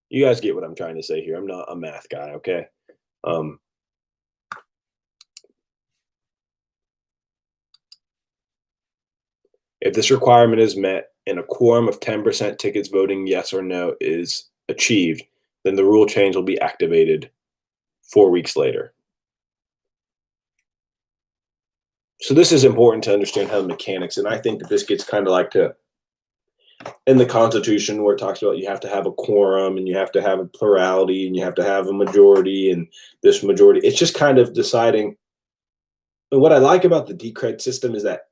You guys get what I'm trying to say here. I'm not a math guy, okay? If this requirement is met and a quorum of 10% tickets voting yes or no is achieved, then the rule change will be activated 4 weeks later. So this is important to understand how the mechanics, and I think that this gets kind of like in the Constitution where it talks about you have to have a quorum and you have to have a plurality and you have to have a majority and this majority. It's just kind of deciding. And what I like about the Decred system is that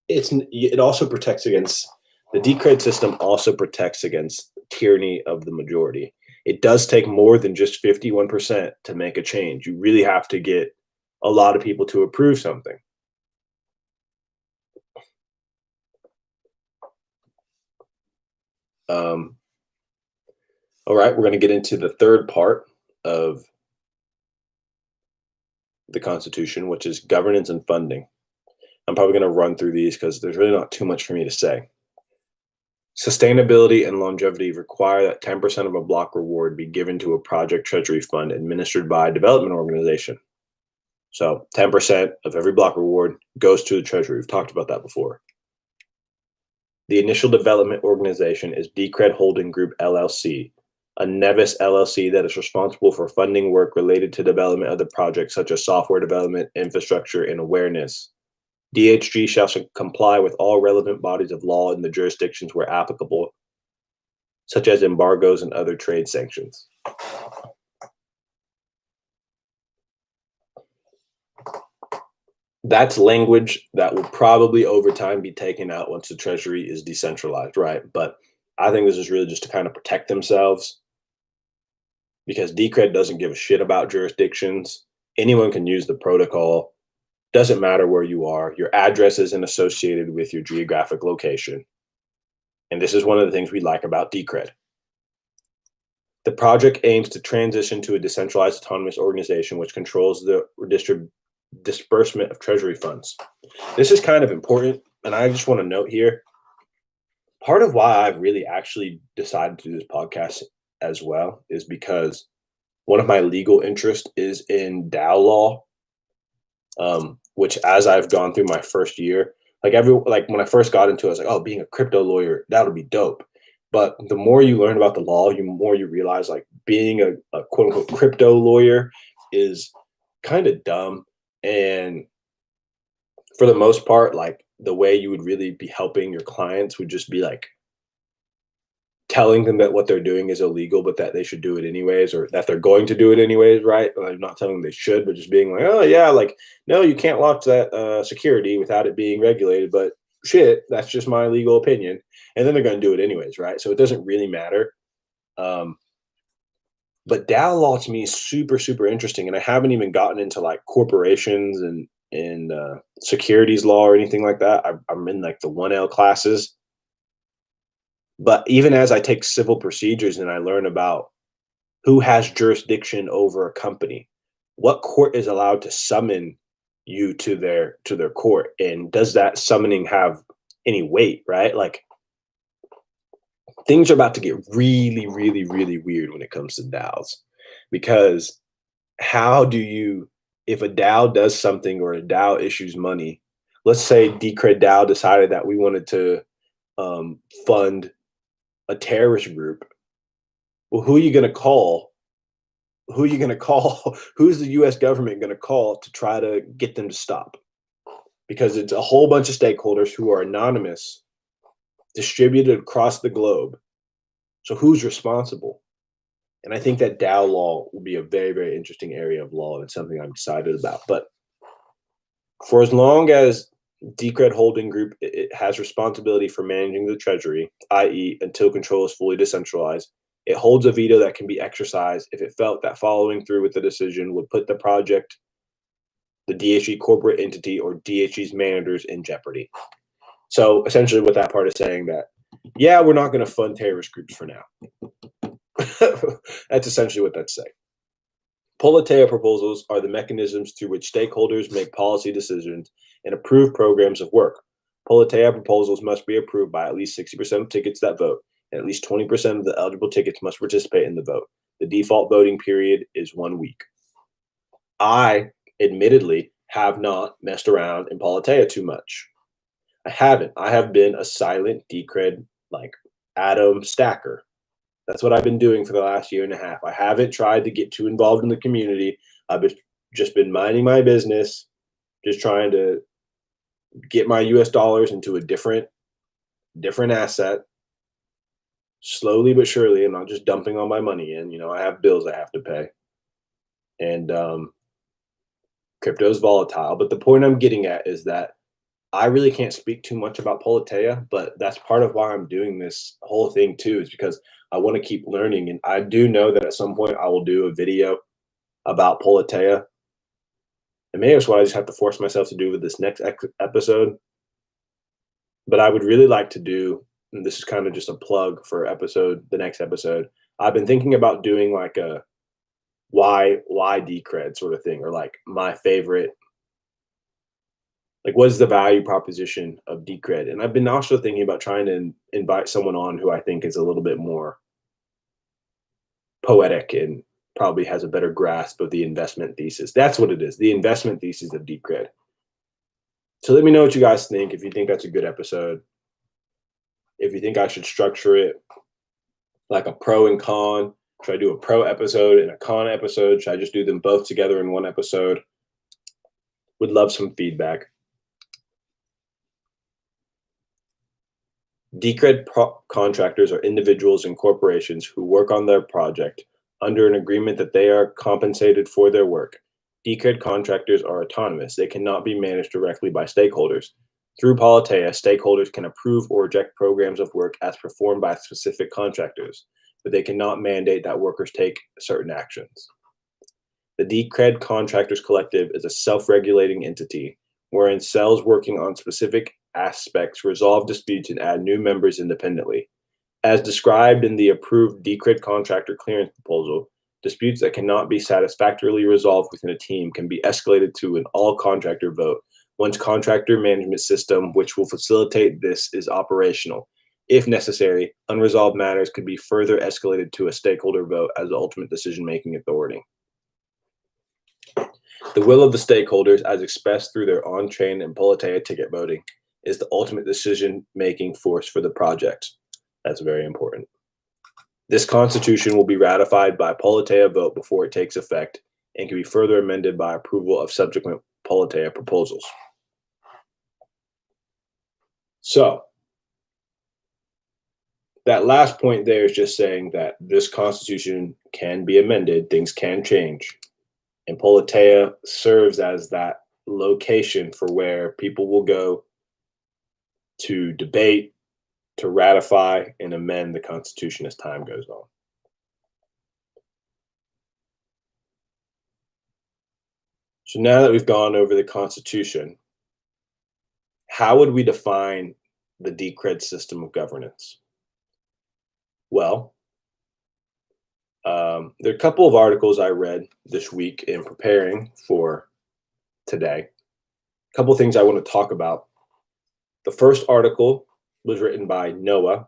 it also protects against the Decred system also protects against tyranny of the majority. It does take more than just 51% to make a change. You really have to get a lot of people to approve something. All right, we're going to get into the third part of the Constitution, which is governance and funding. I'm probably going to run through these because there's really not too much for me to say. Sustainability and longevity require that 10% of a block reward be given to a project treasury fund administered by a development organization. So 10% of every block reward goes to the treasury. We've talked about that before. The initial development organization is Decred Holding Group LLC, a Nevis LLC that is responsible for funding work related to development of the project, such as software development, infrastructure, and awareness. DHG shall comply with all relevant bodies of law in the jurisdictions where applicable, such as embargoes and other trade sanctions. That's language that will probably over time be taken out once the Treasury is decentralized, right? But I think this is really just to kind of protect themselves, because Decred doesn't give a shit about jurisdictions. Anyone can use the protocol. Doesn't matter where you are. Your address isn't associated with your geographic location. And this is one of the things we like about Decred. The project aims to transition to a decentralized autonomous organization which controls the disbursement of Treasury funds. This is kind of important, and I just want to note here, part of why I've really actually decided to do this podcast as well is because one of my legal interests is in DAO law, which as I've gone through my first year, like when I first got into it, I was like, oh, being a crypto lawyer, that'll be dope. But the more you learn about the law, the more you realize like being a quote unquote crypto lawyer is kind of dumb. And for the most part, like the way you would really be helping your clients would just be like telling them that what they're doing is illegal, but that they should do it anyways, or that they're going to do it anyways, right? I'm not telling them they should, but just being like, oh yeah, like, no, you can't launch that security without it being regulated, but shit, that's just my legal opinion. And then they're going to do it anyways, right? So it doesn't really matter. But DAO law to me is super, super interesting. And I haven't even gotten into like corporations and securities law or anything like that. I'm in like the 1L classes. But even as I take civil procedures and I learn about who has jurisdiction over a company, what court is allowed to summon you to their court, and does that summoning have any weight, right? Like things are about to get really, really, really weird when it comes to DAOs, because how do you, if a DAO does something or a DAO issues money, let's say Decred DAO decided that we wanted to fund a terrorist group. Well, who are you going to call? Who are you going to call? Who's the US government going to call to try to get them to stop? Because it's a whole bunch of stakeholders who are anonymous, distributed across the globe. So who's responsible? And I think that DAO law will be a very, very interesting area of law, and it's something I'm excited about. But for as long as Decred Holding Group it has responsibility for managing the Treasury, i.e. until control is fully decentralized, it holds a veto that can be exercised if it felt that following through with the decision would put the project, the DHG corporate entity, or DHG's managers in jeopardy. So essentially what that part is saying that, yeah, we're not going to fund terrorist groups for now. That's essentially what that's saying. Politeia proposals are the mechanisms through which stakeholders make policy decisions and approve programs of work. Politeia proposals must be approved by at least 60% of tickets that vote, and at least 20% of the eligible tickets must participate in the vote. The default voting period is 1 week. I, admittedly, have not messed around in Politeia too much. I haven't. I have been a silent Decred, like, atom stacker. That's what I've been doing for the last year and a half. I haven't tried to get too involved in the community. I've just been minding my business, just trying to get my US dollars into a different asset, slowly but surely. I'm not just dumping all my money in. You know, I have bills I have to pay. And crypto is volatile. But the point I'm getting at is that I really can't speak too much about Politeia, but that's part of why I'm doing this whole thing too, is because I want to keep learning. And I do know that at some point I will do a video about Politeia. And maybe that's what I just have to force myself to do with this next episode. But I would really like to do, and this is kind of just a plug for the next episode. I've been thinking about doing like a why Decred sort of thing, or like my favorite, like what is the value proposition of Decred? And I've been also thinking about trying to invite someone on who I think is a little bit more poetic and probably has a better grasp of the investment thesis. That's what it is, the investment thesis of Decred. So let me know what you guys think, if you think that's a good episode. If you think I should structure it like a pro and con, should I do a pro episode and a con episode? Should I just do them both together in one episode? Would love some feedback. Decred contractors are individuals and corporations who work on their project under an agreement that they are compensated for their work. Decred contractors are autonomous. They cannot be managed directly by stakeholders. Through Politeia, stakeholders can approve or reject programs of work as performed by specific contractors, but they cannot mandate that workers take certain actions. The Decred Contractors Collective is a self-regulating entity wherein cells working on specific aspects resolve disputes and add new members independently. As described in the approved Decred Contractor Clearance Proposal, disputes that cannot be satisfactorily resolved within a team can be escalated to an all-contractor vote once contractor management system, which will facilitate this, is operational. If necessary, unresolved matters could be further escalated to a stakeholder vote as the ultimate decision-making authority. The will of the stakeholders, as expressed through their on-chain and Politeia ticket voting, is the ultimate decision-making force for the project. That's very important. This constitution will be ratified by Politeia vote before it takes effect and can be further amended by approval of subsequent Politeia proposals. So, that last point there is just saying that this constitution can be amended, things can change. And Politeia serves as that location for where people will go to debate, to ratify, and amend the Constitution as time goes on. So now that we've gone over the Constitution, how would we define the Decred system of governance? Well, there are a couple of articles I read this week in preparing for today. A couple of things I want to talk about. The first article was written by Noah.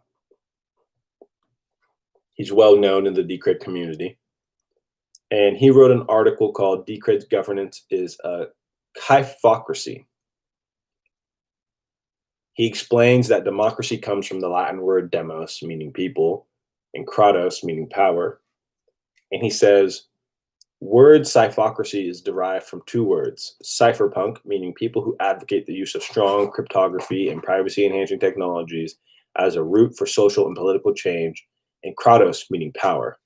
He's well known in the Decred community. And he wrote an article called Decred's Governance is a Kyphocracy. He explains that democracy comes from the Latin word demos, meaning people, and kratos, meaning power. And he says, word cyphocracy is derived from two words, cypherpunk, meaning people who advocate the use of strong cryptography and privacy-enhancing technologies as a route for social and political change, and kratos, meaning power.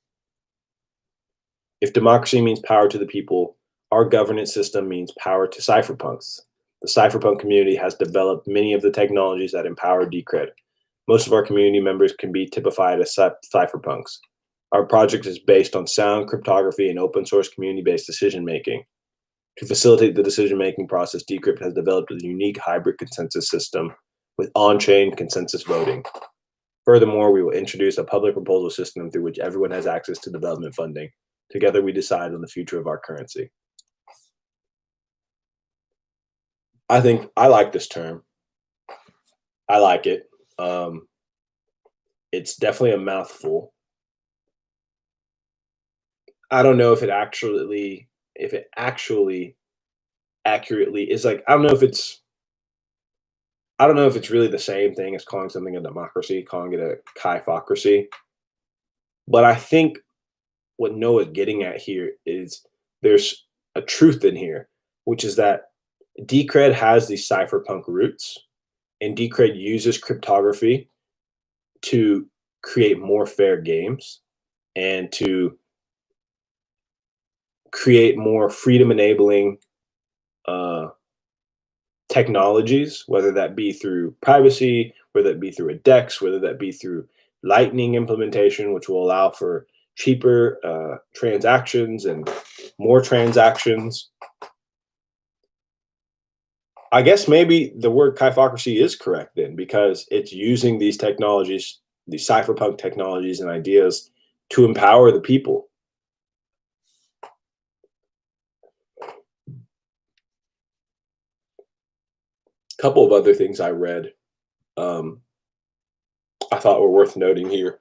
If democracy means power to the people, our governance system means power to cypherpunks. The cypherpunk community has developed many of the technologies that empower Decred. Most of our community members can be typified as cypherpunks. Our project is based on sound cryptography and open source community-based decision-making. To facilitate the decision-making process, Decrypt has developed a unique hybrid consensus system with on-chain consensus voting. Furthermore, we will introduce a public proposal system through which everyone has access to development funding. Together, we decide on the future of our currency. I like this term. I like it. It's definitely a mouthful. I don't know if it actually accurately is like, I don't know if it's really the same thing as calling something a democracy, calling it a kyphocracy. But I think what Noah's getting at here is there's a truth in here, which is that Decred has these cypherpunk roots, and Decred uses cryptography to create more fair games and to create more freedom-enabling technologies, whether that be through privacy, whether that be through a DEX, whether that be through Lightning implementation, which will allow for cheaper transactions and more transactions. I guess maybe the word kyphocracy is correct then, because it's using these technologies, these cypherpunk technologies and ideas to empower the people. A couple of other things I read I thought were worth noting here.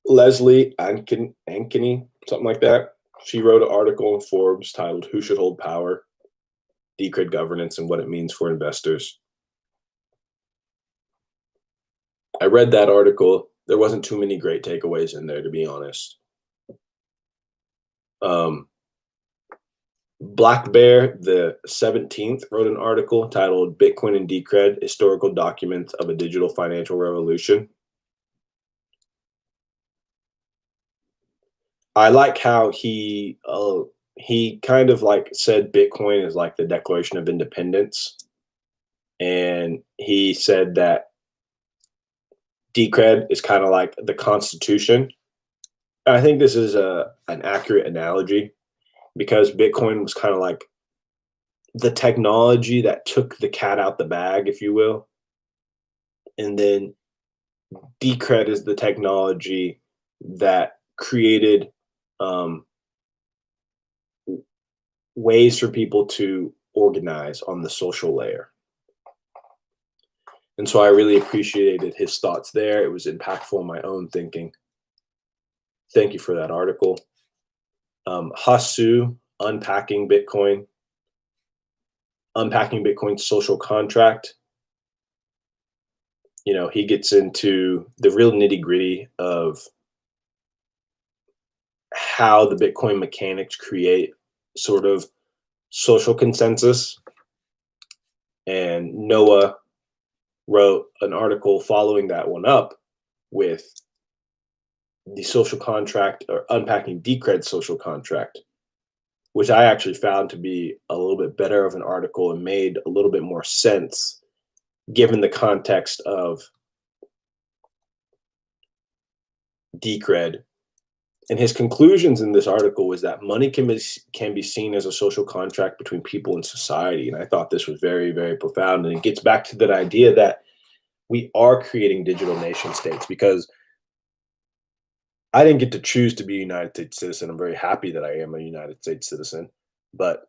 Leslie Ankeny, something like that. She wrote an article in Forbes titled "Who Should Hold Power? Decred Governance and What It Means for Investors." I read that article. There wasn't too many great takeaways in there, to be honest. Um, Black Bear, the 17th, wrote an article titled Bitcoin and Decred, Historical Documents of a Digital Financial Revolution. I like how he kind of like said Bitcoin is like the Declaration of Independence. And he said that Decred is kind of like the Constitution. And I think this is an accurate analogy because Bitcoin was kind of like the technology that took the cat out the bag, if you will. And then Decred is the technology that created um, ways for people to organize on the social layer. And so I really appreciated his thoughts there. It was impactful in my own thinking. Thank you for that article. Hasu, Unpacking Bitcoin's social contract. You know, he gets into the real nitty gritty of how the Bitcoin mechanics create sort of social consensus. And Noah wrote an article following that one up with the social contract or unpacking Decred social contract, which I actually found to be a little bit better of an article and made a little bit more sense given the context of Decred. And his conclusions in this article was that money can be seen as a social contract between people and society. And I thought this was very, very profound. And it gets back to that idea that we are creating digital nation states because I didn't get to choose to be a United States citizen. I'm very happy that I am a United States citizen, but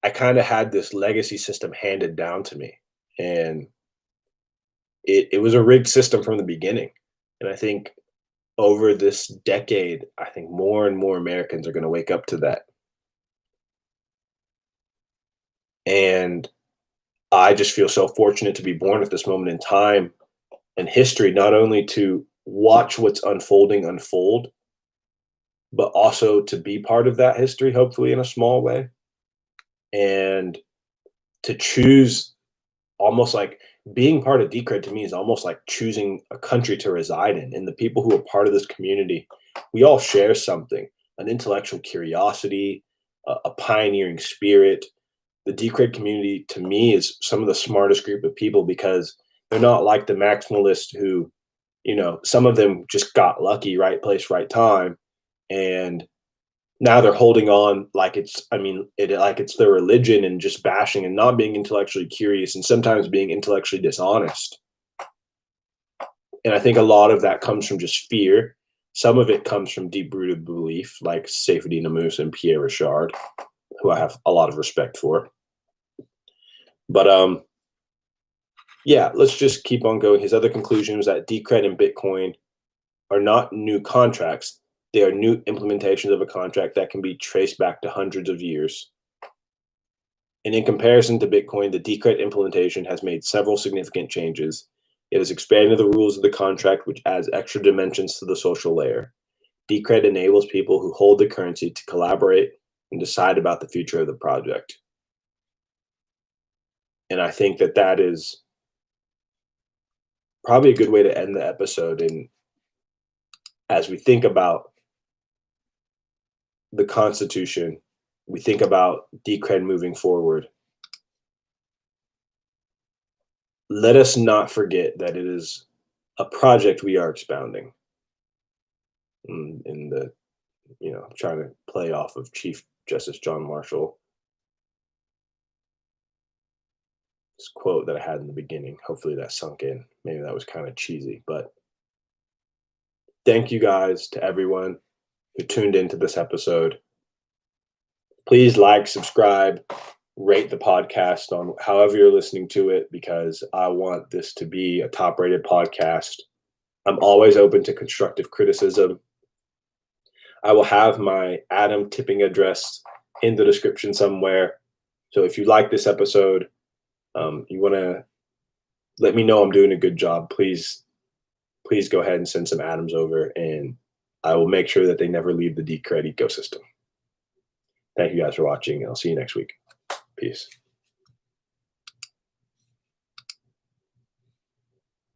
I kind of had this legacy system handed down to me. And it was a rigged system from the beginning. And I think over this decade, I think more and more Americans are going to wake up to that. And I just feel so fortunate to be born at this moment in time in history, not only to watch what's unfold, but also to be part of that history, hopefully in a small way, and to choose almost like being part of Decred to me is almost like choosing a country to reside in. And the people who are part of this community, we all share something, an intellectual curiosity, a pioneering spirit. The Decred community to me is some of the smartest group of people because they're not like the maximalists who, you know, some of them just got lucky, right place, right time. And now they're holding on like it's their religion and just bashing and not being intellectually curious and sometimes being intellectually dishonest. And I think a lot of that comes from just fear. Some of it comes from deep-rooted belief, like Seyfedin Ammous and Pierre Richard, who I have a lot of respect for. But yeah, let's just keep on going. His other conclusion was that Decred and Bitcoin are not new contracts. They are new implementations of a contract that can be traced back to hundreds of years. And in comparison to Bitcoin, the Decred implementation has made several significant changes. It has expanded the rules of the contract, which adds extra dimensions to the social layer. Decred enables people who hold the currency to collaborate and decide about the future of the project. And I think that that is probably a good way to end the episode. And as we think about the Constitution, we think about Decred moving forward. Let us not forget that it is a project we are expounding. In the, you know, trying to play off of Chief Justice John Marshall. This quote that I had in the beginning. Hopefully that sunk in. Maybe that was kind of cheesy, but thank you guys to everyone who tuned into this episode. Please like, subscribe, rate the podcast on however you're listening to it, because I want this to be a top rated podcast. I'm always open to constructive criticism. I will have my Adam tipping address in the description somewhere. So if you like this episode, you want to let me know I'm doing a good job. Please go ahead and send some atoms over, and I will make sure that they never leave the Decred ecosystem. Thank you guys for watching, and I'll see you next week. Peace.